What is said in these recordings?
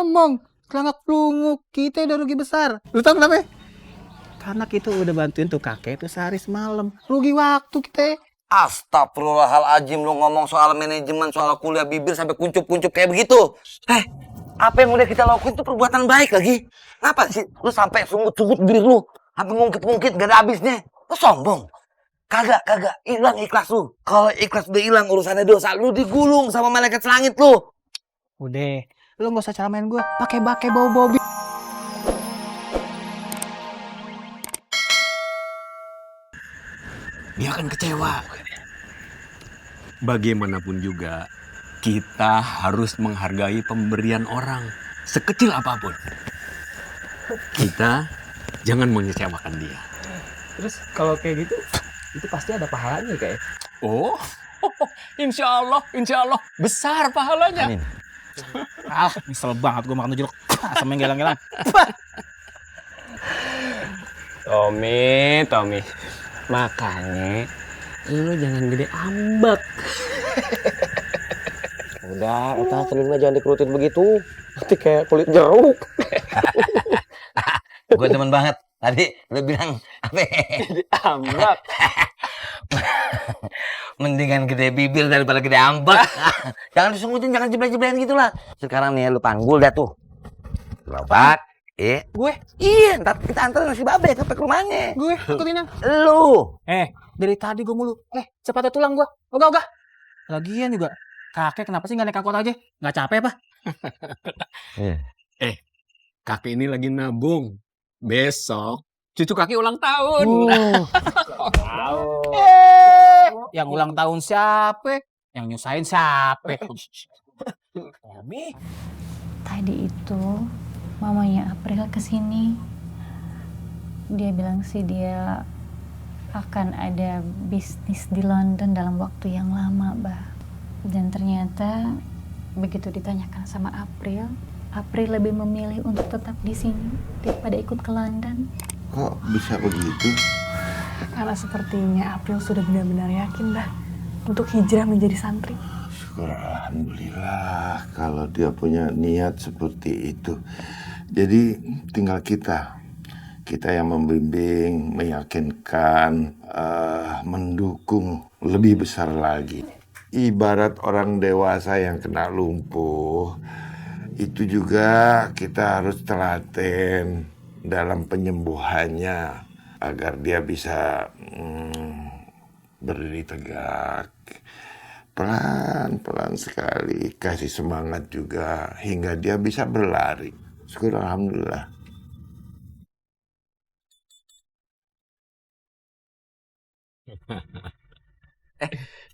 ngomong. Kelangak pelunguk, kita udah rugi besar. Lu tau kenapa? Karena kita udah bantuin tuh kakek tuh sehari semalam. Rugi waktu kita. Astagfirullahaladzim, lu ngomong soal manajemen, soal kuliah bibir sampai kuncup-kuncup kayak begitu. Apa yang udah kita lakuin itu perbuatan baik lagi. Ngapa sih lu sampai sungut-sungut diri lu? Sampai ngungkit-ngungkit gak ada habisnya. Lu sombong. Kagak. Hilang ikhlas lu. Kalau ikhlas udah hilang urusannya dosa, lu digulung sama malaikat selangit lu. Udah, lu gak usah ceramain gue. Pakai bau-bau. Dia akan kecewa. Bagaimanapun juga, kita harus menghargai pemberian orang, sekecil apapun. Kita jangan mengecewakan dia. Terus kalau kayak gitu, itu pasti ada pahalanya kayak. Oh, insya Allah, besar pahalanya. Amin. Nyesel banget gue makan jeruk. Asam yang gelang-gelang. Tommy. Makanya lu jangan gede ambek. Udah, telinga jangan dikerutin begitu. Nanti kayak kulit jeruk. Gue demen banget. Tadi lu bilang apa? Ambek. Mendingan gede bibir daripada gede ambek. Jangan disungutin, jangan jebel-jebelain gitu lah. Sekarang nih lu panggul dah tuh. Lompat. Gue? Iya, ntar kita anterin si Babe sampai ke rumahnya. Gue ikutin yang. Lu. Dari tadi gue mulu. Cepatnya tulang gue. Ogah. Lagian juga. Kakek kenapa sih gak naik angkot aja? Gak capek apa? Kakek ini lagi nabung. Besok cucu kakek ulang tahun. Yang ulang tahun siapa? Yang nyusahin siapa? Tadi itu mamanya April kesini. Dia bilang sih dia akan ada bisnis di London dalam waktu yang lama, Bah. Dan ternyata begitu ditanyakan sama April lebih memilih untuk tetap di sini daripada ikut ke London. Kok bisa begitu? Karena sepertinya April sudah benar-benar yakin, Bah, untuk hijrah menjadi santri. Syukur alhamdulillah kalau dia punya niat seperti itu. Jadi tinggal kita yang membimbing, meyakinkan, mendukung lebih besar lagi. Ibarat orang dewasa yang kena lumpuh, itu juga kita harus telaten dalam penyembuhannya agar dia bisa berdiri tegak. Pelan-pelan sekali, kasih semangat juga hingga dia bisa berlari. Syukur alhamdulillah.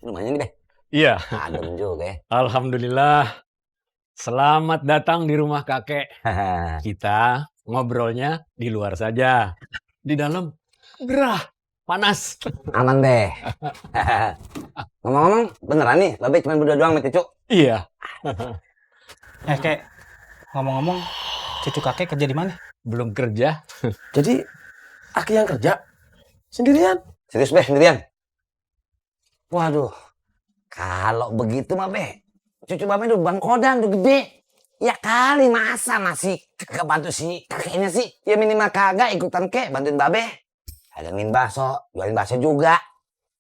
Rumahnya nih, Be. Iya, Adem juga ya. alhamdulillah. Selamat datang di rumah kakek. Kita ngobrolnya di luar saja. Di dalam gerah, panas. Aman, Be. Ngomong-ngomong, beneran nih, Babe cuma berdua doang sama cucu? Iya, Kek. Ngomong-ngomong, cucu kakek kerja di mana? belum kerja. Jadi, Aki yang kerja? Sendirian? Serius, Be, sendirian? Waduh, kalau begitu mah, Be, cucu Babe udah bangkodan, udah gede. Ya kali, masa masih kagak bantu si kakeknya sih? Ya minimal kagak ikutan kek, bantuin Babe. Dagangin bakso, jualin bakso juga.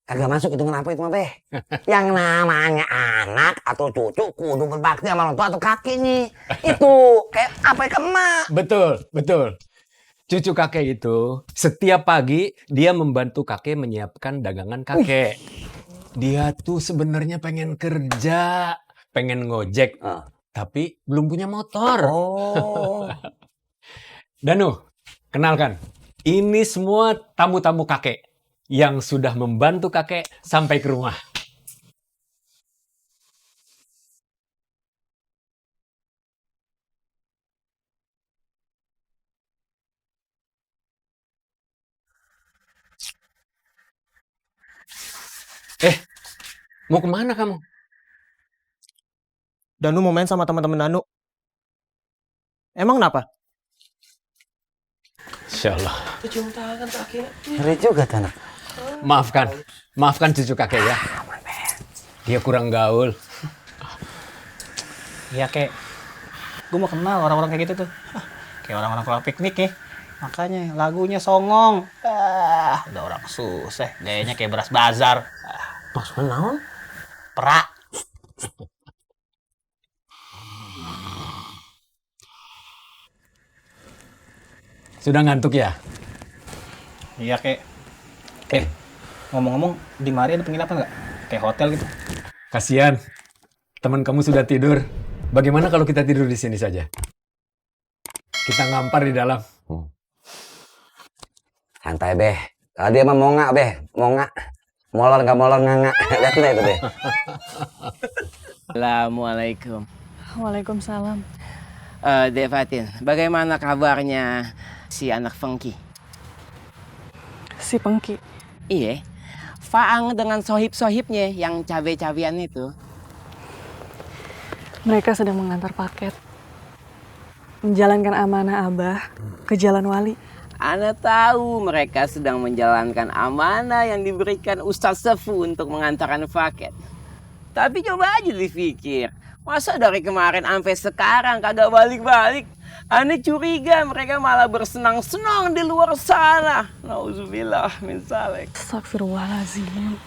Kagak masuk hitungan apa itu mah, Be? Yang namanya anak atau cucu kudu berbakti sama orang tua atau kakek nih. Itu kayak apa ya, emak? Betul. Cucu kakek itu setiap pagi dia membantu kakek menyiapkan dagangan kakek. Dia tuh sebenarnya pengen kerja, pengen ngojek, tapi belum punya motor. Oh. Danu, kenalkan, ini semua tamu-tamu kakek yang sudah membantu kakek sampai ke rumah. Mau kemana kamu? Danu mau main sama teman-teman Danu. Emang kenapa? Insya Allah. Cium tangan Aki. Ngeri juga tuh anak. Maafkan cucu kakek ya. Dia kurang gaul. Iya, Kek. gue mau kenal orang-orang kayak gitu tuh. Hah, kayak orang-orang pulang piknik nih. Makanya lagunya songong. Udah orang susah. Gayanya kayak beras bazar. Maksudnya naon? Perak. Sudah ngantuk ya? Iya kayak. Ngomong-ngomong di mari ada penginapan nggak? Kayak hotel gitu. Kasihan, teman kamu sudah tidur. Bagaimana kalau kita tidur di sini saja? Kita ngampar di dalam. Santai, Beh. Kalau dia mah mau nggak, Beh? Mau nggak? Molor nggak molor nggak. Lihat deh itu, Beh. Assalamualaikum. Waalaikumsalam. Dek Fatin, bagaimana kabarnya si anak Fengki? Si Pengki. Iya, Faang dengan sohib-sohibnya yang cabe-cabean itu. Mereka sedang mengantar paket. Menjalankan amanah Abah ke Jalan Wali. Ana tahu mereka sedang menjalankan amanah yang diberikan Ustaz Sefu untuk mengantarkan paket. Tapi coba aja dipikir, masa dari kemarin sampai sekarang kagak balik-balik? Ana curiga mereka malah bersenang-senang di luar sana. Nauzubillah min zalik. Astagfirullahaladzim.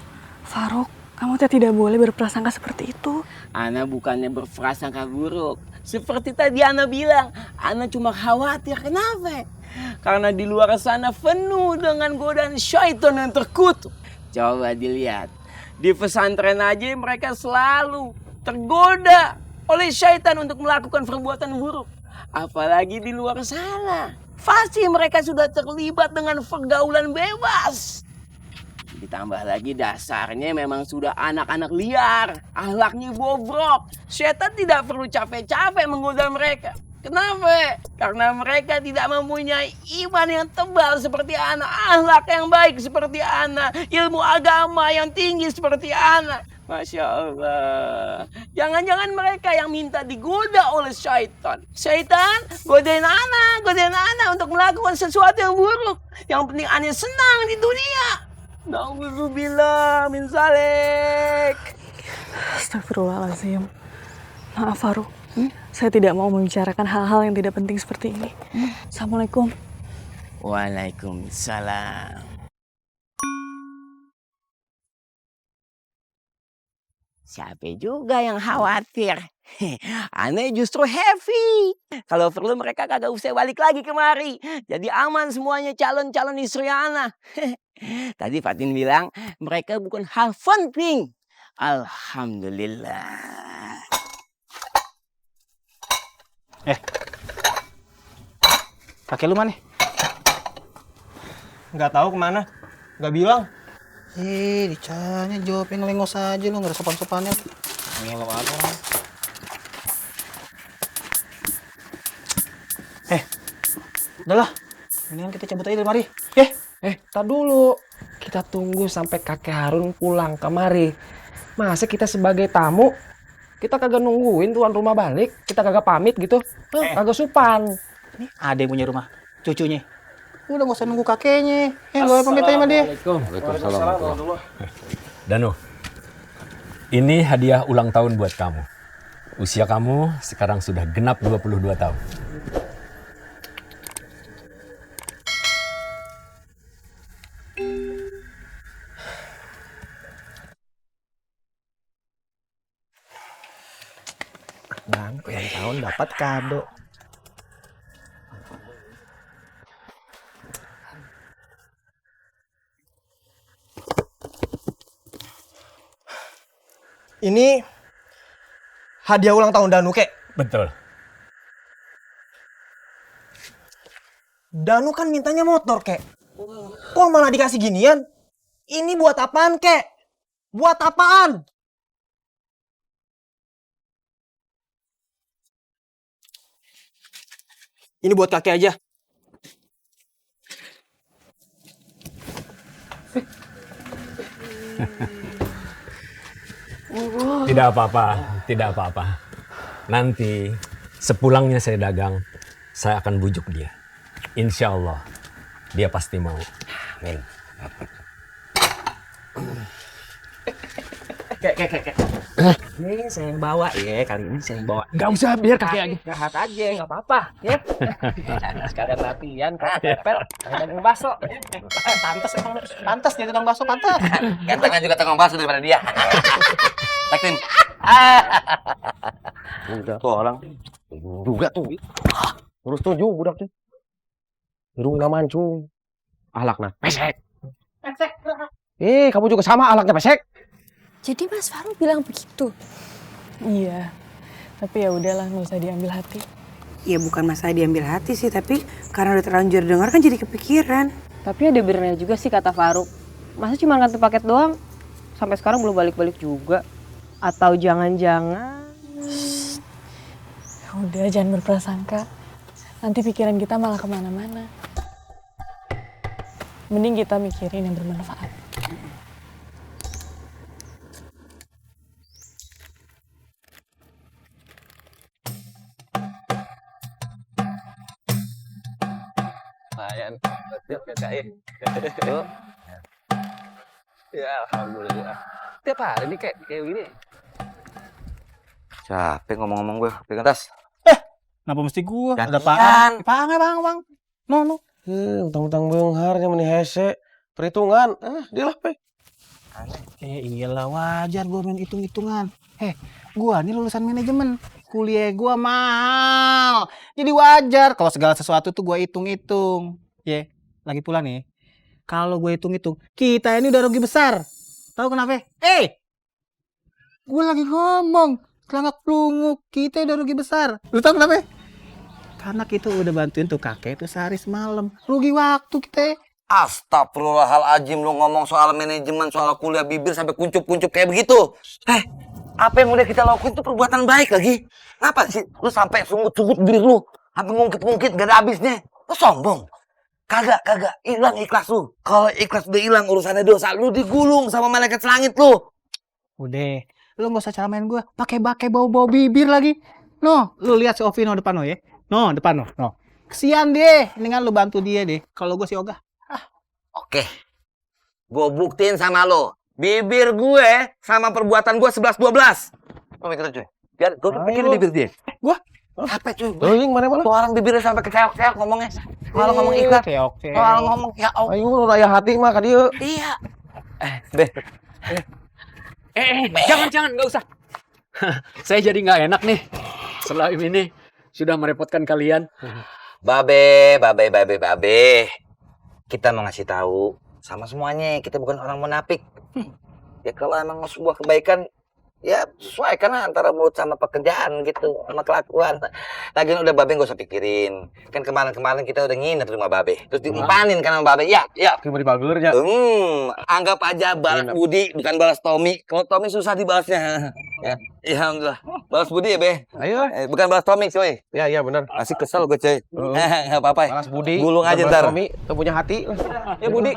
Faruk, kamu tidak boleh berprasangka seperti itu. Ana bukannya berprasangka buruk. Seperti tadi Ana bilang, Ana cuma khawatir. Kenapa? Karena di luar sana penuh dengan godaan syaitan yang terkutuk. Coba dilihat. Di pesantren aja mereka selalu tergoda oleh syaitan untuk melakukan perbuatan buruk. Apalagi di luar sana. Pasti mereka sudah terlibat dengan pergaulan bebas. Ditambah lagi dasarnya memang sudah anak-anak liar. Akhlaknya bobrok. Setan tidak perlu capek-capek menggoda mereka. Kenapa? Karena mereka tidak mempunyai iman yang tebal seperti anak. Akhlak yang baik seperti anak. Ilmu agama yang tinggi seperti anak. Masya Allah. Jangan-jangan mereka yang minta digoda oleh syaitan. Syaitan godain anak untuk melakukan sesuatu yang buruk. Yang penting aneh senang di dunia. Nauzubillah min zalik. Astagfirullahaladzim. Maaf Faruk. Saya tidak mau membicarakan hal-hal yang tidak penting seperti ini. Assalamualaikum. Waalaikumsalam. Siapa juga yang khawatir? Aneh justru happy. Kalau perlu mereka kagak usah balik lagi kemari. Jadi aman semuanya calon-calon istri Ana. Tadi Fatin bilang mereka bukan hal penting. Alhamdulillah. Kakek lu mana? Nggak tahu kemana. Nggak bilang. Dicanya jawabnya ngelengos aja lu, nggak ada sopan-sopannya. Ngelok apa? Udahlah, mendingan kita cabut aja dari mari. Tar dulu. Kita tunggu sampai kakek Harun pulang kemari. Masa kita sebagai tamu, kita kagak nungguin tuan rumah balik, kita kagak pamit gitu. Kagak sopan. Nih ada yang punya rumah, cucunya. Udah nggak usah nunggu kakeknya. Gak boleh pamit aja sama dia. Waalaikumsalam. Danu, ini hadiah ulang tahun buat kamu. Usia kamu sekarang sudah genap 22 tahun. Dan ulang tahun dapat kado. Ini hadiah ulang tahun Danu, kek. Betul. Danu kan mintanya motor, kek. Kok malah dikasih ginian? Ini buat apaan, kek? Buat apaan? Ini buat kakek aja. Tidak apa-apa, tidak apa-apa. Nanti sepulangnya saya dagang, saya akan bujuk dia. Insya Allah, dia pasti mau. Amin. Kek. Nih saya yang bawa ya, kali ini saya yang bawa. Nggak usah, biar kakek aja. Istirahat aja, nggak apa-apa ya. Sekalian latihan, kalau pepel, kalian bakso. Pantas jadi tukang bakso, pantas. Gantengnya juga tukang bakso daripada dia. Taktim. Udah tuh orang juga tuh. Terus tujuh budak tuh. Irung na mancung. Ahlakna pesek. Kamu juga sama ahlaknya pesek. Jadi Mas Faru bilang begitu? Iya, tapi ya udahlah, nggak usah diambil hati. Ya bukan masalah diambil hati sih, tapi karena udah terlanjur dengar kan jadi kepikiran. Tapi ada benernya juga sih kata Faruk. Masa cuma ganti paket doang? Sampai sekarang belum balik-balik juga. Atau jangan-jangan... Udah, jangan berprasangka. Nanti pikiran kita malah kemana-mana. Mending kita mikirin yang bermanfaat. Ya alhamdulillah. Tiap hari nih kayak gini. Capek ngomong-ngomong gue, pegang tas. Kenapa mesti gua? Gantian. Ada apaan? Bang. No. Utang-utang beungharnya meni hese. Perhitungan, dia lah pe. Iyalah wajar gua main hitung-hitungan. Gua nih lulusan manajemen. Kuliah gua mahal. Jadi wajar kalau segala sesuatu tuh gua hitung-hitung. Lagi pula nih, kalau gue hitung-hitung, kita ini udah rugi besar. Tahu kenapa? Gue lagi ngomong, kelangak pelunguk, kita udah rugi besar. Lu tahu kenapa? Karena kita udah bantuin tuh kakek tuh sehari semalam. Rugi waktu kita. Astagfirullahaladzim, lu ngomong soal manajemen, soal kuliah bibir sampai kuncup-kuncup kayak begitu. Apa yang udah kita lakuin itu perbuatan baik lagi. Kenapa sih lu sampai sungut-sungut diri lu? Sampai ngungkit-ngungkit gak ada habisnya. Lu sombong. Kagak. Hilang ikhlas lu. Kalau ikhlas udah hilang urusannya dosa, lu digulung sama malaikat selangit lu. Udah, lu gak usah ceramain gue. Pakai bau-bau bibir lagi. No, lu lihat si Ovi depan lo ya. No, depan lo. No. Kesian deh, mendingan lu bantu dia deh. Kalau gue si Ogah. Oke. Gue buktiin sama lo. Bibir gue sama perbuatan gue 11-12. Lo mikir cuy. Biar gue pikirin bibir dia. Gua? Capek cuy. Yang mana? Tuh orang bibirnya sampai kekeok-keok ngomongnya. Kalau ngomong ikhlas. Oke. Kalau ngomong ya Allah. Ayo raya hati mah ka dieu. Iya. Jangan, nggak usah. Saya jadi nggak enak nih. Setelah ini sudah merepotkan kalian. Babe. Kita mau ngasih tahu sama semuanya, kita bukan orang munafik. Ya kalau emang sebuah kebaikan, ya sesuaikan antara mulut sama pekerjaan gitu, sama kelakuan. Lagian udah Babe gak usah pikirin. Kan kemarin kita udah nginep di rumah Babe. Terus diumpanin kan sama Babe. Ya. Kemari bageurnya. Anggap aja balas budi, bukan balas Tommy. Kalau Tommy susah dibalasnya. Ya, alhamdulillah. Balas budi ya, Be. Ayo. Bukan balas Tommy, coy. Ya benar. Masih kesel gue, coy. Enggak apa-apa. Balas budi. Gulung aja ntar. Tommy, tuh punya hati. Ya Budi.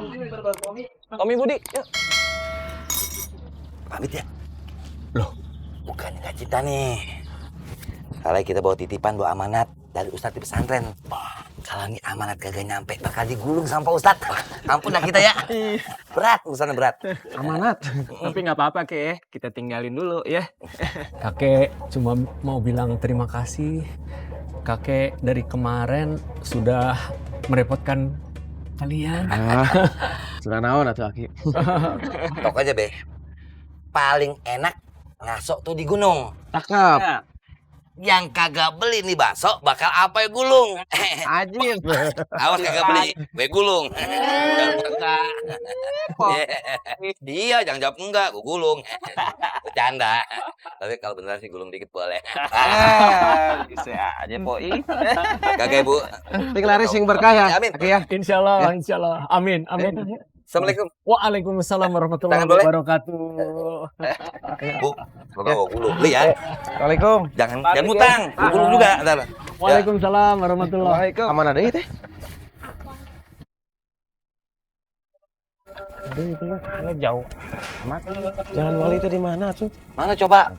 Tommy Budi. Yuk. Pamit ya. Loh, bukan nggak cinta nih. Kalau kita bawa titipan, bawa amanat dari Ustadz di pesantren. Kalau ini amanat kagak nyampe, bakal digulung sama Pak Ustadz. Ampun lah kita ya. Berat, urusannya berat. Amanat. Tapi nggak apa-apa kek, kita tinggalin dulu ya. Kakek cuma mau bilang terima kasih. Kakek dari kemarin sudah merepotkan kalian. Sudah naon atuh Aki. Tok aja, Be. Paling enak ngasok tuh di gunung. Cakep. Yang kagak beli nih bakso bakal apa ya gulung. Ajib. Awas kagak beli, gue gulung. Iya, jangan jawab enggak, gue gulung. Bercanda. Tapi kalau beneran sih gulung dikit boleh. Bisa aja Poi. Kagak, Bu. Pik laris sing berkah ya. Amin. Oke ya. Insyaallah. Amin. Assalamualaikum. Waalaikumsalam warahmatullahi Tangan boleh? wabarakatuh. Bu, kagak gue gulung. Beli ya. Assalamualaikum. Jangan ngutang, gue gulung juga. Ntar. Waalaikumsalam warahmatullahi. Waalaikumsalam. Aman ada teh. Aduh, itu mah jauh. Jalan wali itu di mana tuh? Mana coba?